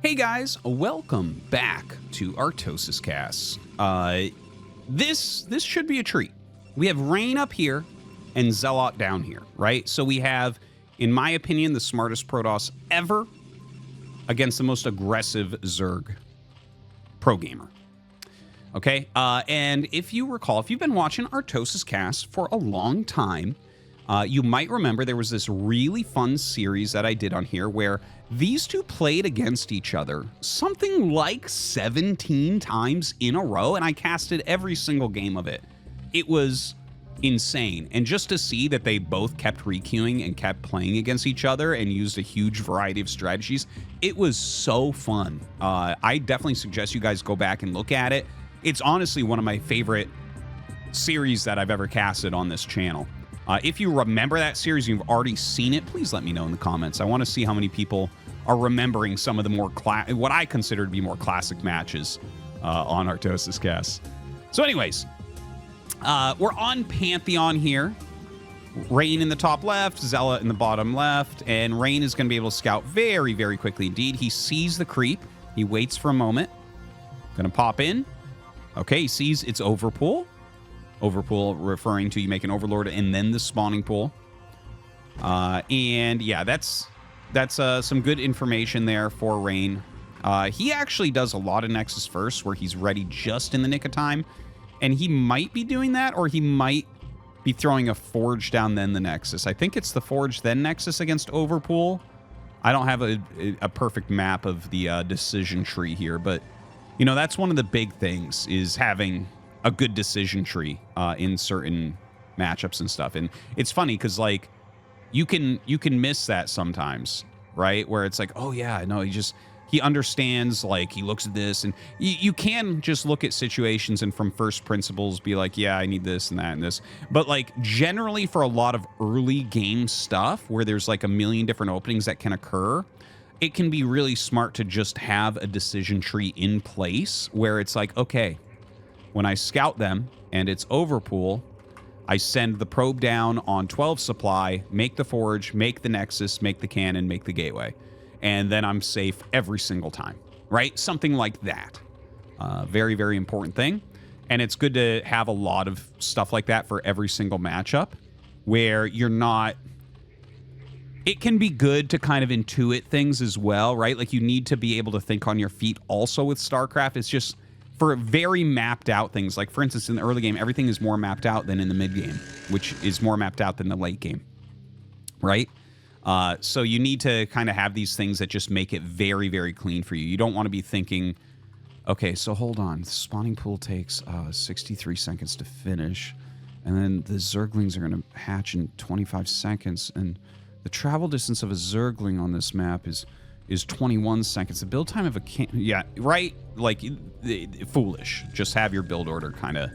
Hey guys, welcome back to ArtosisCasts. This should be a treat. We have Rain up here and ZeloT down here, right? So we have, in my opinion, the smartest Protoss ever against the most aggressive Zerg pro gamer. Okay, and if you recall, if you've been watching ArtosisCasts for a long time, you might remember there was this really fun series that I did on here where these two played against each other something like 17 times in a row, and I casted every single game of it. It was insane. And just to see that they both kept requeuing and kept playing against each other and used a huge variety of strategies, it was so fun. I definitely suggest you guys go back and look at it. It's honestly one of my favorite series that I've ever casted on this channel. If you remember that series, you've already seen it, please let me know in the comments. I want to see how many people are remembering some of the more, what I consider to be more classic matches on ArtosisCasts. So anyways, we're on Pantheon here. Rain in the top left, ZeloT in the bottom left, and Rain is going to be able to scout very, very quickly indeed. He sees the creep. He waits for a moment. Going to pop in. Okay, he sees it's overpool. Overpool referring to you make an overlord and then the spawning pool. And yeah, that's some good information there for Rain. He actually does a lot of Nexus first where he's ready just in the nick of time. And he might be doing that, or he might be throwing a Forge down then the Nexus. I think it's the Forge then Nexus against Overpool. I don't have a perfect map of the decision tree here, but you know, that's one of the big things is having a good decision tree in certain matchups and stuff. And it's funny because like you can miss that sometimes, right? Where it's like, oh yeah, no, he understands, like he looks at this, and you can just look at situations and from first principles be like, yeah, I need this and that and this. But like generally for a lot of early game stuff where there's like a million different openings that can occur, it can be really smart to just have a decision tree in place where it's like, okay, when I scout them and it's overpool, I send the probe down on 12 supply, make the forge, make the nexus, make the cannon, make the gateway. And then I'm safe every single time, right? Something like that. Very, very important thing. And it's good to have a lot of stuff like that for every single matchup where you're not... It can be good to kind of intuit things as well, right? Like you need to be able to think on your feet also with StarCraft. It's just... for very mapped out things, like for instance in the early game, everything is more mapped out than in the mid game, which is more mapped out than the late game, right? So you need to kind of have these things that just make it very, very clean for you. You don't want to be thinking, okay, so hold on, the spawning pool takes 63 seconds to finish, and then the Zerglings are going to hatch in 25 seconds, and the travel distance of a Zergling on this map is 21 seconds. The build time of a yeah, right? Like, foolish. Just have your build order kind of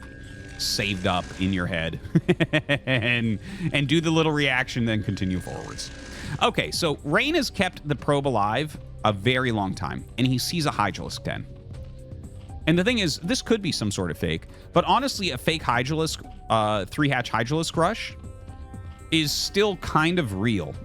saved up in your head and do the little reaction, then continue forwards. Okay, so Rain has kept the probe alive a very long time, and he sees a Hydralisk den. And the thing is, this could be some sort of fake, but honestly, a fake Hydralisk, 3-hatch Hydralisk rush is still kind of real.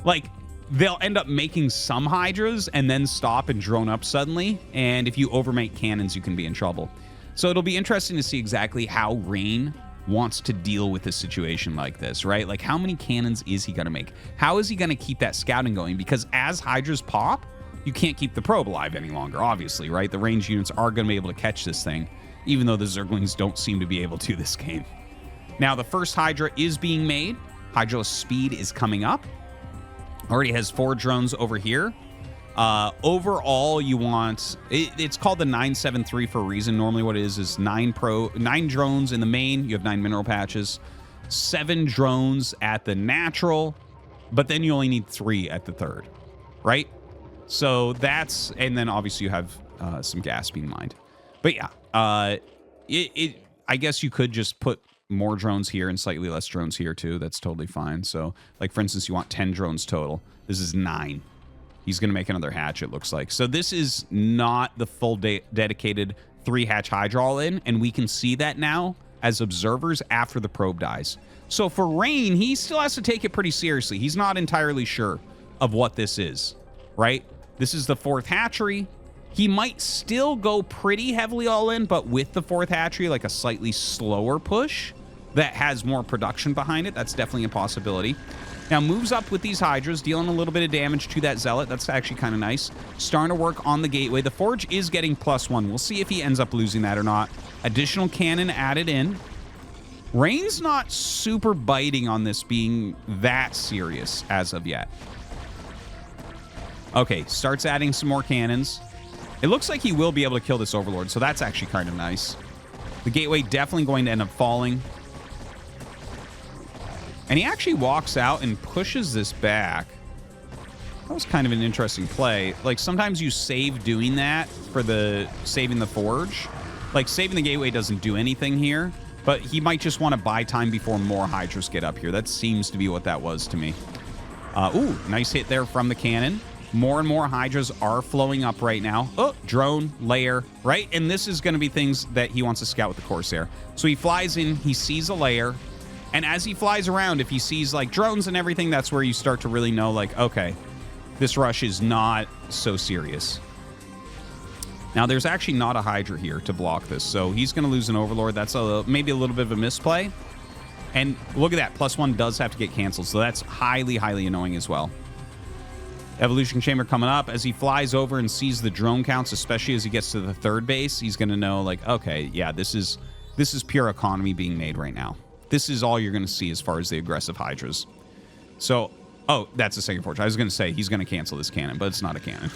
Like, they'll end up making some Hydras and then stop and drone up suddenly. And if you overmake cannons, you can be in trouble. So it'll be interesting to see exactly how Rain wants to deal with a situation like this, right? Like how many cannons is he going to make? How is he going to keep that scouting going? Because as Hydras pop, you can't keep the probe alive any longer, obviously, right? The range units are going to be able to catch this thing, even though the Zerglings don't seem to be able to this game. Now, the first Hydra is being made. Hydralisk speed is coming up. Already has 4 drones over here. Overall, you want... It's called the 973 for a reason. Normally what it is 9 drones in the main. You have 9 mineral patches. 7 drones at the natural. But then you only need 3 at the third. Right? So that's... And then obviously you have some gas being mined. But yeah. I guess you could just put more drones here and slightly less drones here too. That's totally fine. So, like for instance, you want 10 drones total. This is 9. He's going to make another hatch, it looks like. So this is not the full dedicated 3-hatch Hydra all in, and we can see that now as observers after the probe dies. So for Rain, he still has to take it pretty seriously. He's not entirely sure of what this is, right? This is the 4th hatchery. He might still go pretty heavily all in, but with the 4th hatchery, like a slightly slower push that has more production behind it. That's definitely a possibility. Now, moves up with these Hydras, dealing a little bit of damage to that Zealot. That's actually kind of nice. Starting to work on the gateway. The Forge is getting +1. We'll see if he ends up losing that or not. Additional cannon added in. Rain's not super biting on this being that serious as of yet. Okay, starts adding some more cannons. It looks like he will be able to kill this Overlord, so that's actually kind of nice. The gateway definitely going to end up falling. And he actually walks out and pushes this back. That was kind of an interesting play. Like, sometimes you save doing that for the saving the Forge. Like, saving the gateway doesn't do anything here, but he might just want to buy time before more Hydras get up here. That seems to be what that was to me. Ooh, nice hit there from the cannon. More and more Hydras are flowing up right now. Oh, drone, layer, right? And this is going to be things that he wants to scout with the Corsair. So he flies in, he sees a layer, and as he flies around, if he sees, like, drones and everything, that's where you start to really know, like, okay, this rush is not so serious. Now, there's actually not a Hydra here to block this, so he's going to lose an Overlord. That's maybe a little bit of a misplay. And look at that, +1 does have to get canceled, so that's highly, highly annoying as well. Evolution Chamber coming up. As he flies over and sees the drone counts, especially as he gets to the 3rd base, he's going to know, like, okay, yeah, this is pure economy being made right now. This is all you're going to see as far as the aggressive Hydras. So, oh, that's the 2nd Forge. I was going to say he's going to cancel this cannon, but it's not a cannon.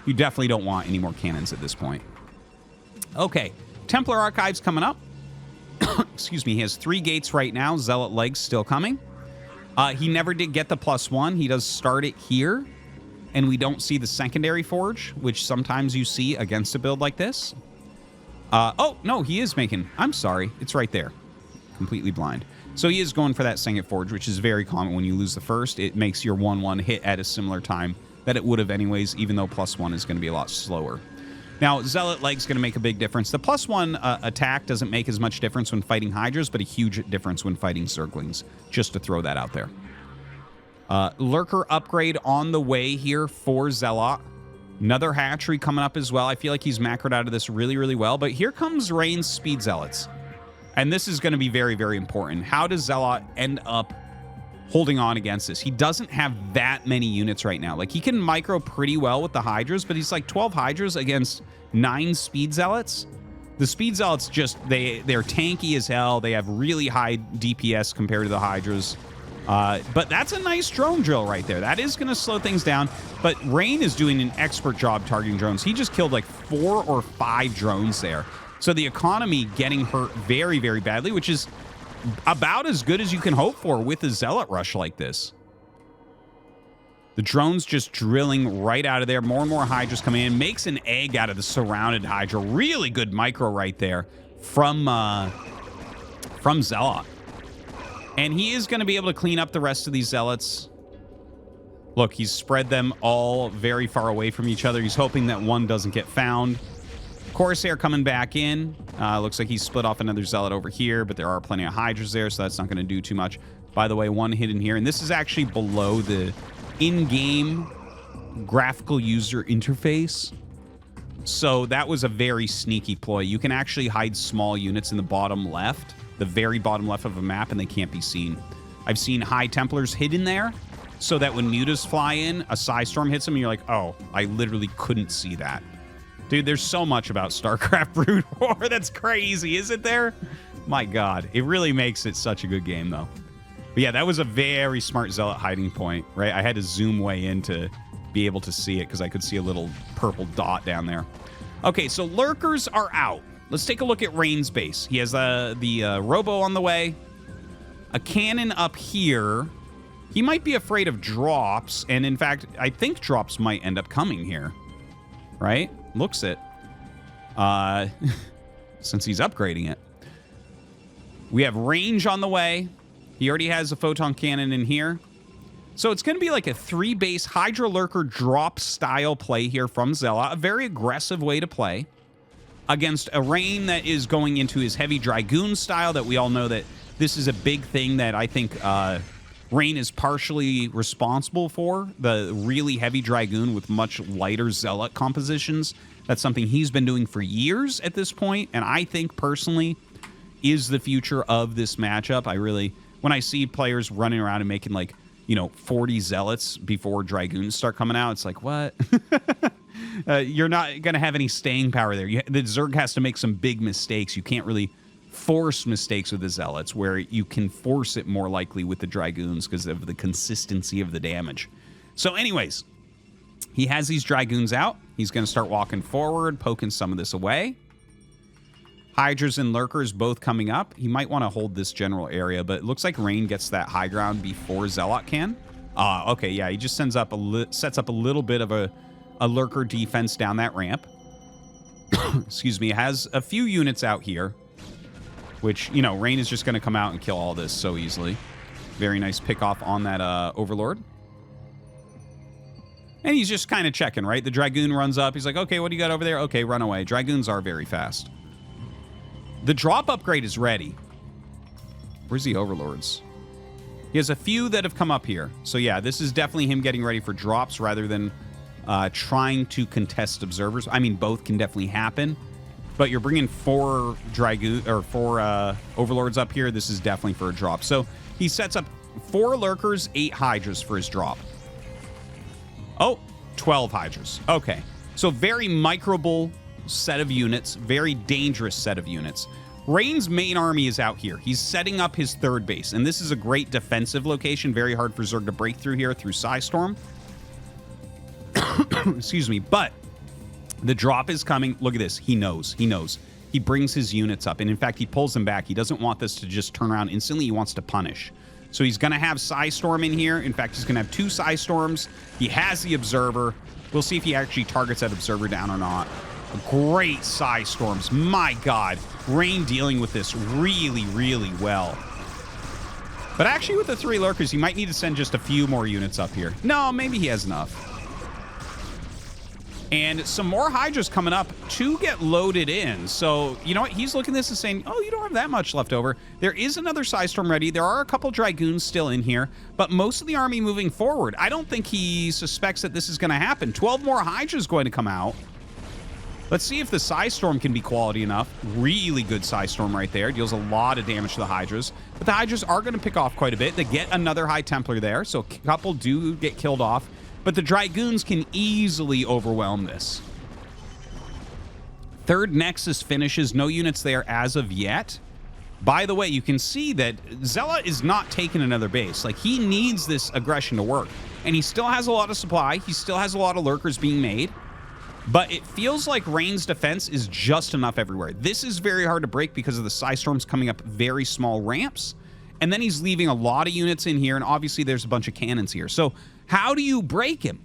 You definitely don't want any more cannons at this point. Okay, Templar Archives coming up. Excuse me, he has 3 gates right now. Zealot legs still coming. He never did get the +1. He does start it here. And we don't see the secondary Forge, which sometimes you see against a build like this. Oh, no, he is making... I'm sorry. It's right there. Completely blind. So he is going for that 2nd Forge, which is very common when you lose the 1st. It makes your 1-1 hit at a similar time that it would have anyways, even though +1 is going to be a lot slower. Now, Zealot leg's going to make a big difference. The +1 attack doesn't make as much difference when fighting Hydras, but a huge difference when fighting Zerglings, just to throw that out there. Lurker upgrade on the way here for Zealot. Another hatchery coming up as well. I feel like he's macroed out of this really, really well. But here comes Rain's Speed Zealots. And this is going to be very, very important. How does Zealot end up holding on against this? He doesn't have that many units right now. Like, he can micro pretty well with the Hydras, but he's like 12 Hydras against 9 Speed Zealots. The Speed Zealots just, they're tanky as hell. They have really high DPS compared to the Hydras. But that's a nice drone drill right there. That is going to slow things down. But Rain is doing an expert job targeting drones. He just killed like 4 or 5 drones there. So the economy getting hurt very, very badly, which is about as good as you can hope for with a Zealot rush like this. The drone's just drilling right out of there. More and more Hydras coming in. Makes an egg out of the surrounded Hydra. Really good micro right there from Zealot. And he is going to be able to clean up the rest of these Zealots. Look, he's spread them all very far away from each other. He's hoping that one doesn't get found. Corsair coming back in. Looks like he's split off another Zealot over here, but there are plenty of Hydras there, so that's not going to do too much. By the way, one hidden here, and this is actually below the in-game graphical user interface. So that was a very sneaky ploy. You can actually hide small units in the bottom left, the very bottom left of a map, and they can't be seen. I've seen High Templars hidden there, so that when mutas fly in, a Psy Storm hits them, and you're like, oh, I literally couldn't see that. Dude, there's so much about StarCraft Brood War. That's crazy, isn't there? My God. It really makes it such a good game, though. But yeah, that was a very smart Zealot hiding point, right? I had to zoom way in to be able to see it because I could see a little purple dot down there. Okay, so Lurkers are out. Let's take a look at Rain's base. He has the Robo on the way. A cannon up here. He might be afraid of drops. And in fact, I think drops might end up coming here. Right? Looks it. Since he's upgrading it. We have range on the way. He already has a photon cannon in here. So it's going to be like a 3-base Hydra Lurker drop style play here from Zealot. A very aggressive way to play against a Rain that is going into his heavy Dragoon style that we all know that this is a big thing that I think Rain is partially responsible for the really heavy Dragoon with much lighter Zealot compositions. That's something he's been doing for years at this point, and I think personally is the future of this matchup. When I see players running around and making like, 40 Zealots before Dragoons start coming out, it's like, what? You're not going to have any staying power there. The Zerg has to make some big mistakes. You can't really force mistakes with the Zealots, where you can force it more likely with the Dragoons because of the consistency of the damage. So anyways, he has these Dragoons out. He's going to start walking forward, poking some of this away. Hydras and Lurkers both coming up. He might want to hold this general area, but it looks like Rain gets that high ground before Zealot can. Okay, yeah, he just sets up a little bit of a Lurker defense down that ramp. Excuse me. Has a few units out here, which, Rain is just going to come out and kill all this so easily. Very nice pick off on that Overlord. And he's just kind of checking, right? The Dragoon runs up. He's like, okay, what do you got over there? Okay, run away. Dragoons are very fast. The drop upgrade is ready. Where's the Overlords? He has a few that have come up here. So yeah, this is definitely him getting ready for drops rather than trying to contest observers. I mean, both can definitely happen. But you're bringing 4 Overlords up here. This is definitely for a drop. So he sets up 4 Lurkers, 8 Hydras for his drop. Oh, 12 Hydras. Okay. So very microable set of units. Very dangerous set of units. Rain's main army is out here. He's setting up his 3rd base. And this is a great defensive location. Very hard for Zerg to break through here through Psystorm. Excuse me. But the drop is coming. Look at this. He knows. He knows. He brings his units up. And in fact, he pulls them back. He doesn't want this to just turn around instantly. He wants to punish. So he's going to have Psystorm in here. In fact, he's going to have 2 Psystorms. He has the Observer. We'll see if he actually targets that Observer down or not. Great Psystorms. My God. Rain dealing with this really, really well. But actually with the 3 Lurkers, he might need to send just a few more units up here. No, maybe he has enough. And some more Hydras coming up to get loaded in. So, you know what? He's looking at this and saying, oh, you don't have that much left over. There is another Psystorm ready. There are a couple Dragoons still in here. But most of the army moving forward. I don't think he suspects that this is going to happen. 12 more Hydras going to come out. Let's see if the Psystorm can be quality enough. Really good Psystorm right there. Deals a lot of damage to the Hydras. But the Hydras are going to pick off quite a bit. They get another High Templar there. So a couple do get killed off. But the Dragoons can easily overwhelm this. 3rd Nexus finishes. No units there as of yet. By the way, you can see that Zealot is not taking another base. Like, he needs this aggression to work. And he still has a lot of supply. He still has a lot of Lurkers being made. But it feels like Rain's defense is just enough everywhere. This is very hard to break because of the Psystorms coming up very small ramps. And then he's leaving a lot of units in here. And obviously, there's a bunch of cannons here. So how do you break him?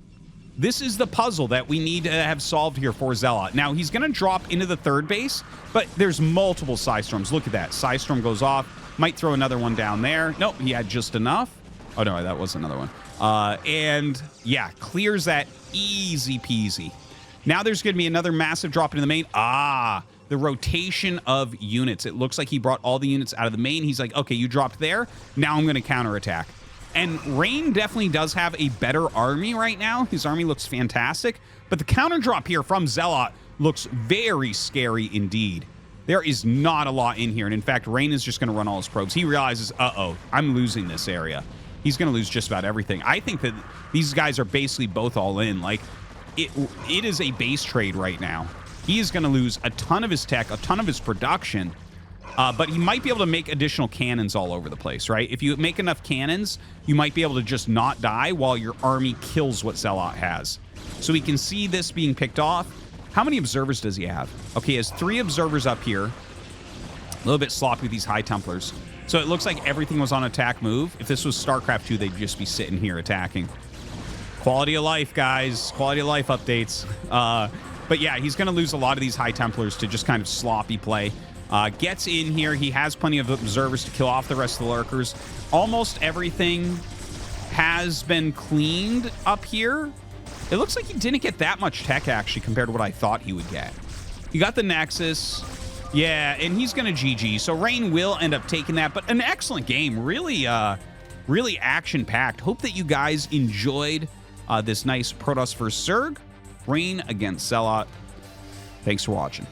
This is the puzzle that we need to have solved here for Zealot. Now, he's going to drop into the 3rd base, but there's multiple Psystorms. Look at that. Psystorm goes off. Might throw another one down there. Nope, he had just enough. Oh, no, that was another one. And, yeah, clears that easy peasy. Now there's going to be another massive drop into the main. The rotation of units. It looks like he brought all the units out of the main. He's like, okay, you dropped there. Now I'm going to counterattack. And Rain definitely does have a better army right now. His army looks fantastic. But the counter drop here from Zealot looks very scary indeed. There is not a lot in here. And in fact, Rain is just going to run all his probes. He realizes, uh-oh, I'm losing this area. He's going to lose just about everything. I think that these guys are basically both all in. Like, it is a base trade right now. He is going to lose a ton of his tech, a ton of his production. But he might be able to make additional cannons all over the place, right? If you make enough cannons, you might be able to just not die while your army kills what Zealot has. So we can see this being picked off. How many observers does he have? Okay, he has 3 observers up here. A little bit sloppy with these High Templars. So it looks like everything was on attack move. If this was StarCraft 2, they'd just be sitting here attacking. Quality of life, guys. Quality of life updates. But yeah, he's going to lose a lot of these High Templars to just kind of sloppy play. Gets in here. He has plenty of observers to kill off the rest of the Lurkers. Almost everything has been cleaned up here. It looks like he didn't get that much tech, actually, compared to what I thought he would get. You got the Nexus. Yeah, and he's going to GG. So Rain will end up taking that. But an excellent game. Really really action-packed. Hope that you guys enjoyed this nice Protoss vs. Zerg. Rain against ZeloT. Thanks for watching.